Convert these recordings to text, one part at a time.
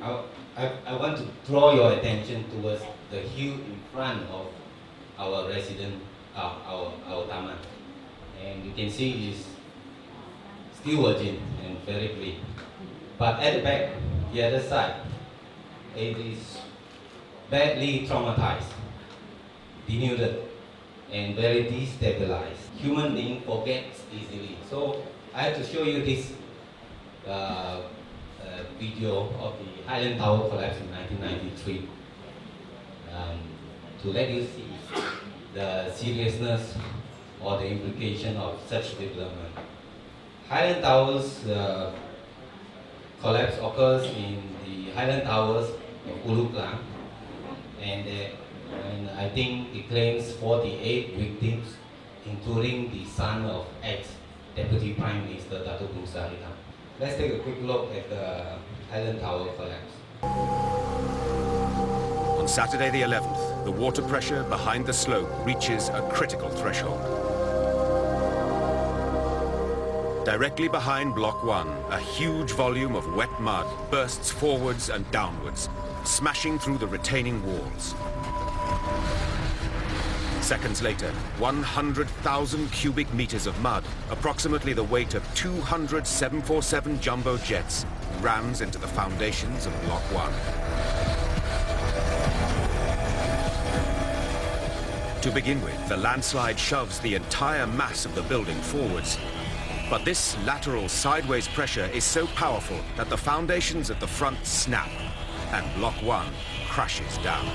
I want to draw your attention towards the hill in front of our resident, our Taman. And you can see it's still virgin and very green. But at the back, the other side, it is badly traumatized, denuded, and very destabilized. Human being forgets easily. So I have to show you this video of the Highland Tower collapse in 1993 to let you see the seriousness or the implication of such development. Highland Towers collapse occurs in the Highland Towers of Ulu Klang, and I think it claims 48 victims, including the son of ex-Deputy Prime Minister Dato' Tun Sri. Let's take a quick look at the Highland Tower collapse. On Saturday the 11th, the water pressure behind the slope reaches a critical threshold. Directly behind Block 1, a huge volume of wet mud bursts forwards and downwards, smashing through the retaining walls. Seconds later, 100,000 cubic meters of mud, approximately the weight of 200 747 jumbo jets, rams into the foundations of Block 1. To begin with, the landslide shoves the entire mass of the building forwards. But this lateral sideways pressure is so powerful that the foundations at the front snap, and Block 1 crashes down.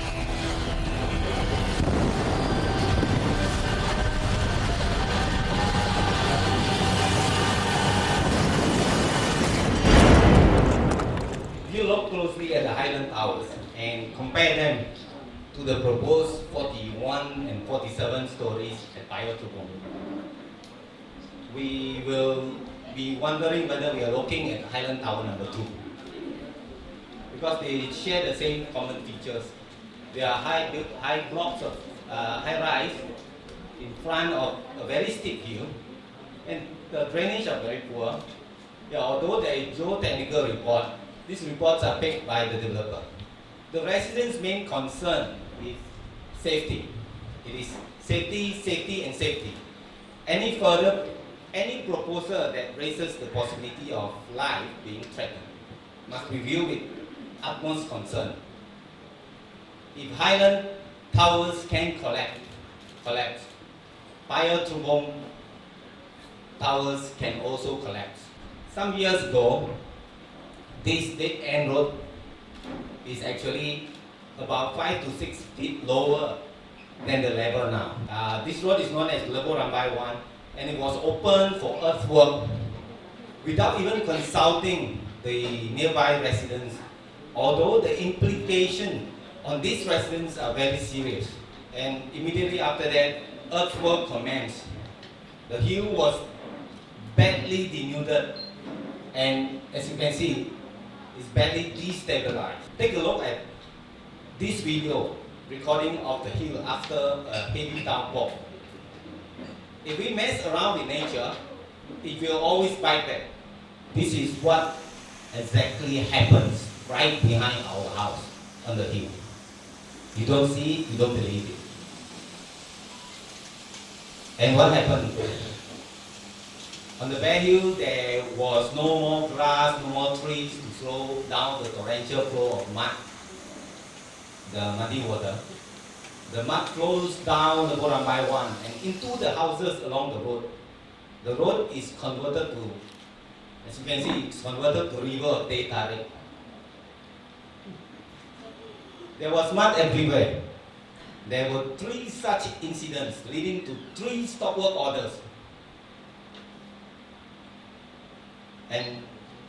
If you look closely at the Highland Towers and compare them to the proposed 41 and 47 stories at Paya Terubong, we will be wondering whether we are looking at Highland Tower number 2. Because they share the same common features. They are high blocks of high rise in front of a very steep hill, and the drainage are very poor. Yeah, although there is geotechnical report, these reports are picked by the developer. The residents' main concern is safety. It is safety, safety, and safety. Any proposal that raises the possibility of life being threatened must be viewed with utmost concern. If Highland Towers can collapse, Paya Terubong Towers can also collapse. Some years ago, this dead-end road is actually about 5 to 6 feet lower than the level now. This road is known as level Rambai 1, and it was opened for earthwork without even consulting the nearby residents, although the implication on these residents are very serious. And immediately after that, earthwork commenced. The hill was badly denuded, and as you can see, it's badly destabilized. Take a look at this video recording of the hill after a heavy downpour. If we mess around with nature, it will always bite back. This is what exactly happens right behind our house on the hill. You don't see it, you don't believe it. And what happened? On the bare hill, there was no more grass, no more trees to slow down the torrential flow of mud, the muddy water. The mud flows down the Rambai 1 and into the houses along the road. The road is converted to, as you can see, it's converted to river of Teh Tarik. There was mud everywhere. There were 3 such incidents leading to 3 stop work orders. And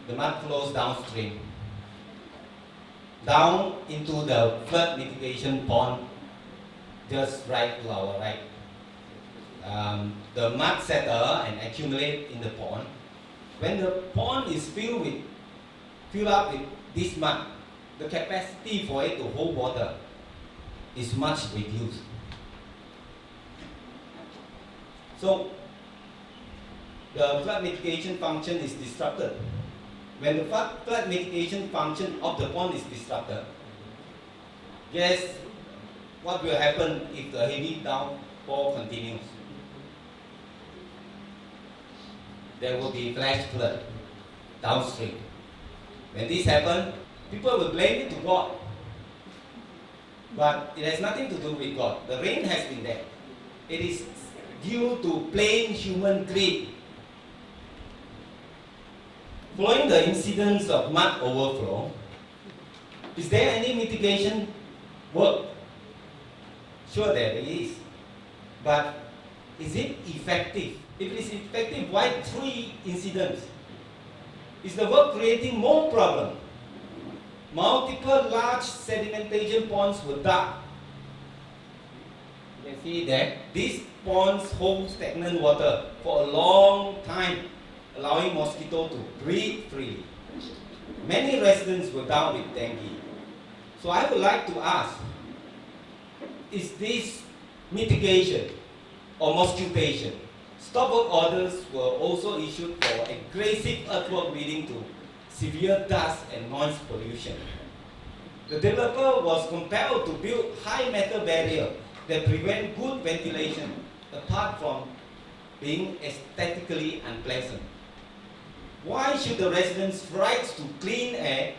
the mud flows downstream, down into the flood mitigation pond, just right to our right. The mud settle and accumulate in the pond. When the pond is filled up with this mud, the capacity for it to hold water is much reduced. So the flood mitigation function is disrupted. When the flood mitigation function of the pond is disrupted, guess what will happen if the heavy downpour continues? There will be flash flood downstream. When this happens, people will blame it to God. But it has nothing to do with God. The rain has been there. It is due to plain human greed. Following the incidents of mud overflow, is there any mitigation work? Sure there is. But is it effective? If it is effective, why 3 incidents? Is the work creating more problem? Multiple large sedimentation ponds were dug. You can see that these ponds hold stagnant water for a long time, allowing mosquitoes to breathe freely. Many residents were down with dengue. So I would like to ask, is this mitigation or mosquitation? Stopwork orders were also issued for aggressive earthwork leading to severe dust and noise pollution. The developer was compelled to build high metal barrier that prevent good ventilation, apart from being aesthetically unpleasant. Why should the residents' rights to clean air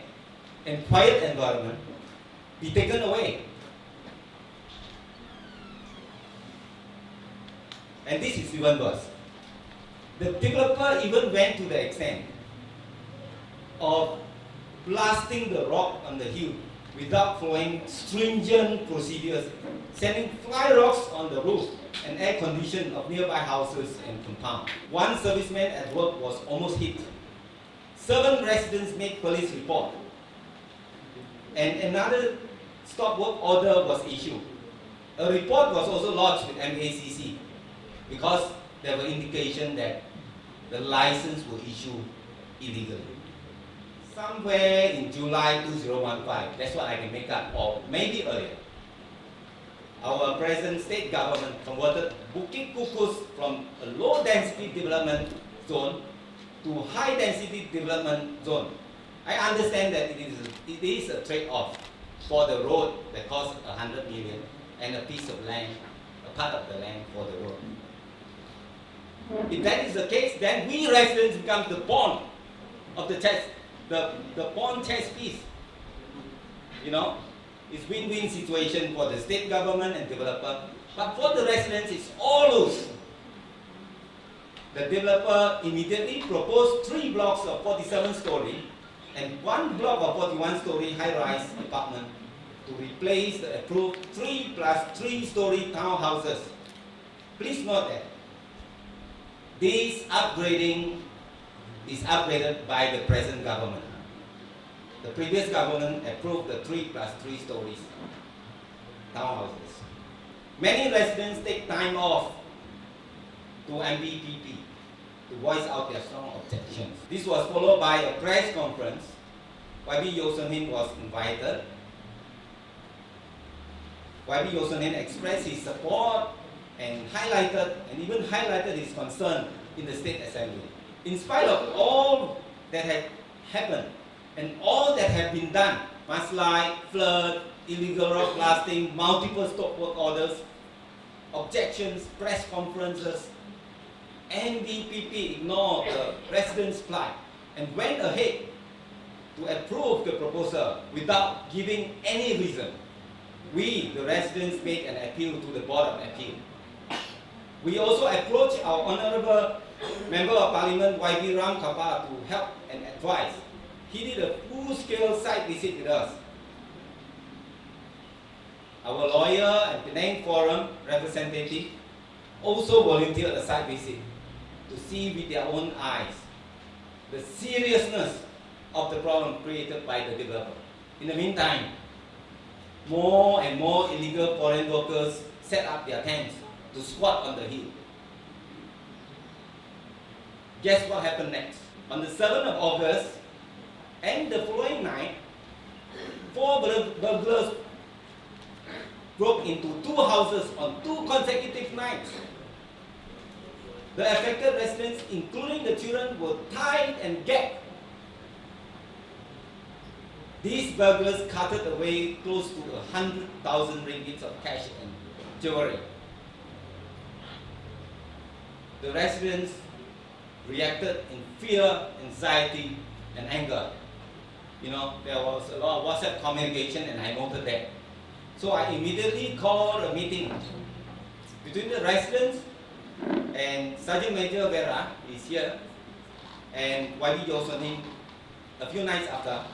and quiet environment be taken away? And this is even worse. The developer even went to the extent of blasting the rock on the hill without following stringent procedures, sending fly rocks on the roof and air condition of nearby houses and compound. One serviceman at work was almost hit. 7 residents made police report. And another stop work order was issued. A report was also lodged with MACC because there were indications that the license was issued illegally. Somewhere in July 2015, that's what I can make up, or maybe earlier, our present state government converted Bukit Kukus from a low density development zone to high density development zone. I understand that it is a trade-off for the road that costs 100 million and a piece of land, a part of the land for the road. If that is the case, then we residents become the pawn of the chess, the pawn chess piece. You know, it's win-win situation for the state government and developer, but for the residents, it's all lose. The developer immediately proposed 3 blocks of 47-story and 1 block of 41-story high-rise apartment to replace the approved 3 plus 3-story townhouses. Please note that this upgrading is upgraded by the present government. The previous government approved the 3 plus 3 stories townhouses. Many residents take time off to MPPP to voice out their strong objections. This was followed by a press conference. YB Yeoh was invited. YB Yeoh expressed his support and even highlighted his concern in the State Assembly. In spite of all that had happened and all that had been done, mudslide, flood, illegal rock blasting, multiple stop work orders, objections, press conferences, NDPP ignored the residents' plight and went ahead to approve the proposal without giving any reason. We, the residents, made an appeal to the Board of Appeal. We also approached our Honorable Member of Parliament, YB Ram Kappa, to help and advise. He did a full-scale site visit with us. Our lawyer and Penang Forum representative also volunteered a site visit to see with their own eyes the seriousness of the problem created by the developer. In the meantime, more and more illegal foreign workers set up their tents to squat on the hill. Guess what happened next? On the 7th of August and the following night, 4 burglars broke into 2 houses on 2 consecutive nights. The affected residents, including the children, were tied and gagged. These burglars carted away close to 100,000 ringgit of cash and jewelry. The residents reacted in fear, anxiety, and anger. You know, there was a lot of WhatsApp communication, and I noted that. So I immediately called a meeting between the residents and Sergeant Major Vera is here, and YB Yeoh a few nights after,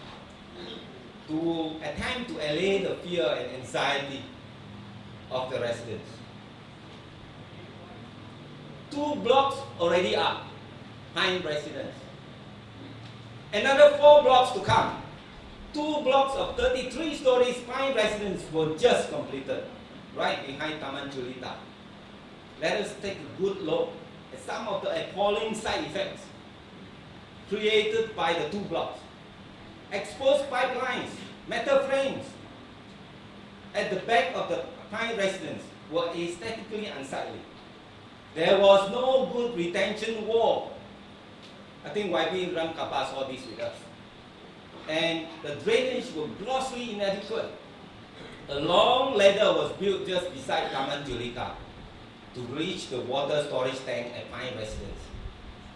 to attempt to allay the fear and anxiety of the residents. 2 blocks already up, Highland residents. Another 4 blocks to come. 2 blocks of 33 stories, Highland residents were just completed, right behind Taman Julita. Let us take a good look at some of the appalling side effects created by the 2 blocks. Exposed pipelines, metal frames at the back of the Highland residence were aesthetically unsightly. There was no good retention wall. I think YB Ram Kappa saw this with us. And the drainage was grossly inadequate. A long ladder was built just beside Taman Julita to reach the water storage tank at Paya residence.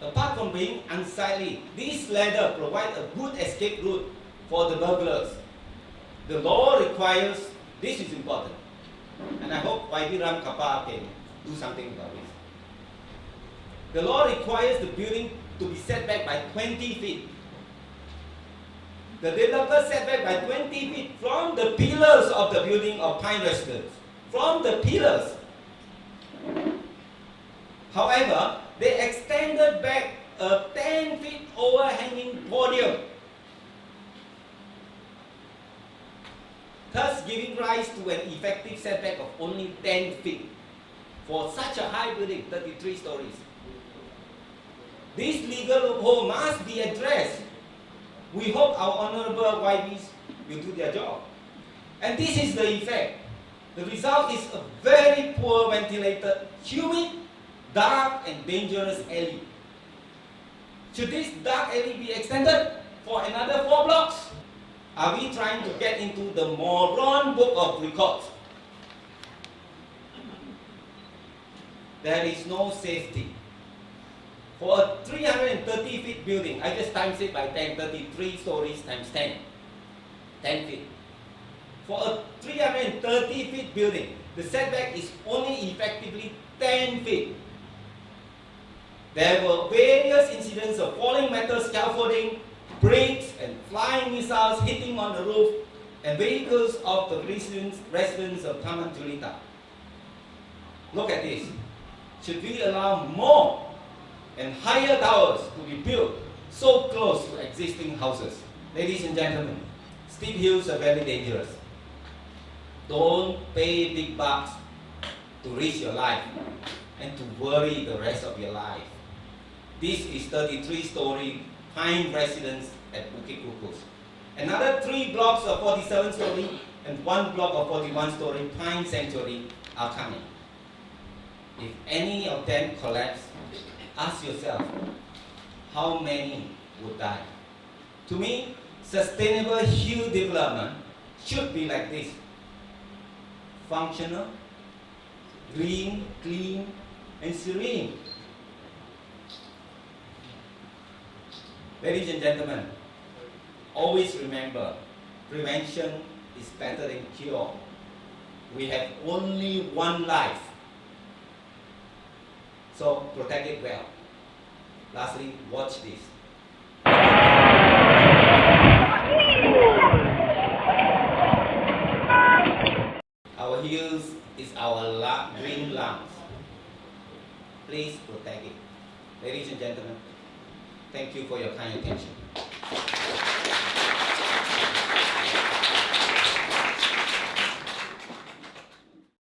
Apart from being unsightly, this ladder provides a good escape route for the burglars. The law requires, this is important, and I hope YB Ram Kappa can do something about this. The law requires the building to be set back by 20 feet. The developer set back by 20 feet from the pillars of the building of Pine Residence. From the pillars. However, they extended back a 10 feet overhanging podium, thus giving rise to an effective setback of only 10 feet for such a high building, 33 stories. This legal loophole must be addressed. We hope our honorable YBs will do their job. And this is the effect. The result is a very poor ventilated, humid, dark and dangerous alley. Should this dark alley be extended for another 4 blocks? Are we trying to get into the moron book of records? There is no safety. For a 330 feet building, I just times it by 10, 33 stories times 10 feet. For a 330 feet building, the setback is only effectively 10 feet. There were various incidents of falling metal scaffolding, bricks and flying missiles hitting on the roof and vehicles of the residents of Taman Julita. Look at this. Should we allow more and higher towers to be built so close to existing houses? Ladies and gentlemen, steep hills are very dangerous. Don't pay big bucks to risk your life and to worry the rest of your life. This is 33-story Pine residence at Bukit Kukus. Another 3 blocks of 47-story and 1 block of 41-story Pine Sanctuary are coming. If any of them collapse, ask yourself, how many would die? To me, sustainable hill development should be like this. Functional, green, clean, and serene. Ladies and gentlemen, always remember, prevention is better than cure. We have only one life. So protect it well. Lastly, watch this. Our hills is our green lungs. Please protect it. Ladies and gentlemen, thank you for your kind attention.